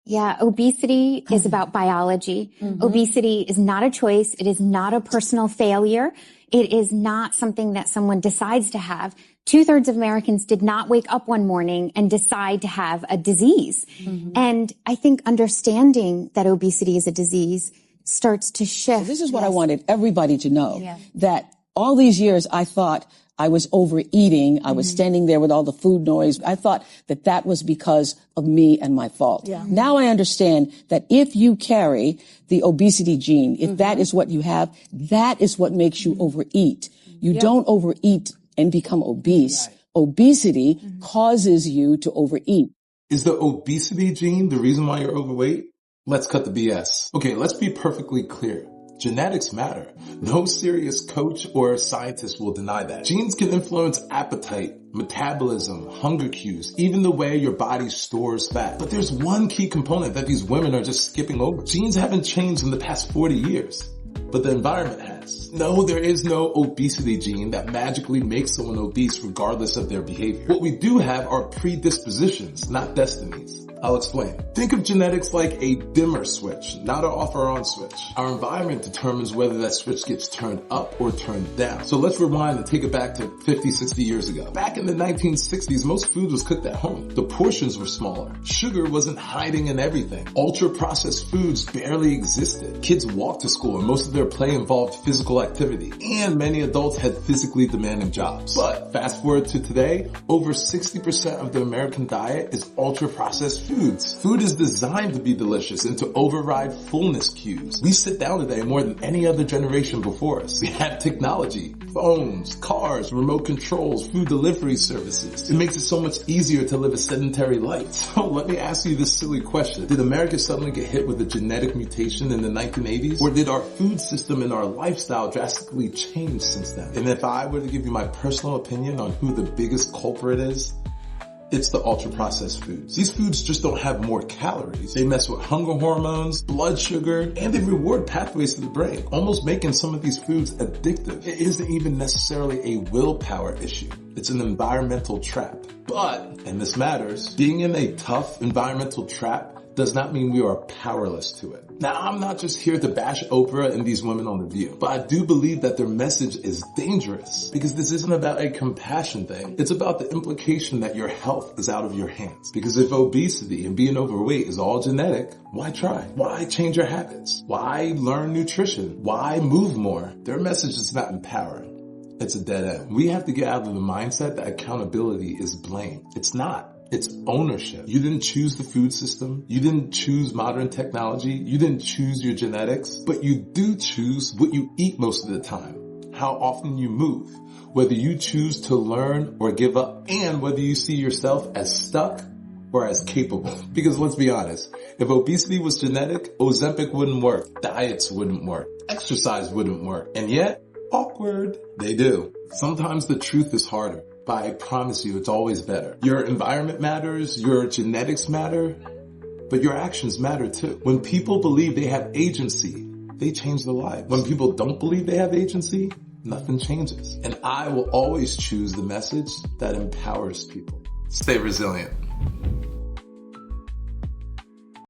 Yeah, obesity is about biology. Obesity is not a choice. It is not a personal failure. It is not something that someone decides to have. 2/3 of Americans did not wake up one morning and decide to have a disease. And I think understanding that obesity is a disease starts to shift. So this is what I wanted everybody to know, that all these years I thought I was overeating. I was standing there with all the food noise. I thought that that was because of me and my fault. Now I understand that if you carry the obesity gene, if that is what you have, that is what makes you overeat. You don't overeat and become obese. Obesity causes you to overeat. Is the obesity gene the reason why you're overweight? Let's cut the BS. Okay, let's be perfectly clear. Genetics matter. No serious coach or scientist will deny that. Genes can influence appetite, metabolism, hunger cues, even the way your body stores fat. But there's one key component that these women are just skipping over. Genes haven't changed in the past 40 years, but the environment has. No, there is no obesity gene that magically makes someone obese regardless of their behavior. What we do have are predispositions, not destinies. I'll explain. Think of genetics like a dimmer switch, not an off or on switch. Our environment determines whether that switch gets turned up or turned down. So let's rewind and take it back to 50, 60 years ago. Back in the 1960s, most food was cooked at home. The portions were smaller. Sugar wasn't hiding in everything. Ultra-processed foods barely existed. Kids walked to school and most of their play involved physical activity. And many adults had physically demanding jobs. But fast forward to today, over 60% of the American diet is ultra-processed foods. Food is designed to be delicious and to override fullness cues. We sit down today more than any other generation before us. We have technology, phones, cars, remote controls, food delivery services. It makes it so much easier to live a sedentary life. So let me ask you this silly question. Did America suddenly get hit with a genetic mutation in the 1980s? Or did our food system and our lifestyle drastically change since then? And if I were to give you my personal opinion on who the biggest culprit is, it's the ultra-processed foods. These foods just don't have more calories. They mess with hunger hormones, blood sugar, and they reward pathways to the brain, almost making some of these foods addictive. It isn't even necessarily a willpower issue. It's an environmental trap. But, and this matters, being in a tough environmental trap does not mean we are powerless to it. Now, I'm not just here to bash Oprah and these women on The View, but I do believe that their message is dangerous because this isn't about a compassion thing. It's about the implication that your health is out of your hands. Because if obesity and being overweight is all genetic, why try? Why change your habits? Why learn nutrition? Why move more? Their message is not empowering. It's a dead end. We have to get out of the mindset that accountability is blame. It's not. It's ownership. You didn't choose the food system. You didn't choose modern technology. You didn't choose your genetics, but you do choose what you eat most of the time, how often you move, whether you choose to learn or give up, and whether you see yourself as stuck or as capable. Because let's be honest, if obesity was genetic, Ozempic wouldn't work, diets wouldn't work, exercise wouldn't work, and yet, awkward, they do. Sometimes the truth is harder. But I promise you, it's always better. Your environment matters, your genetics matter, but your actions matter too. When people believe they have agency, they change their lives. When people don't believe they have agency, nothing changes. And I will always choose the message that empowers people. Stay resilient.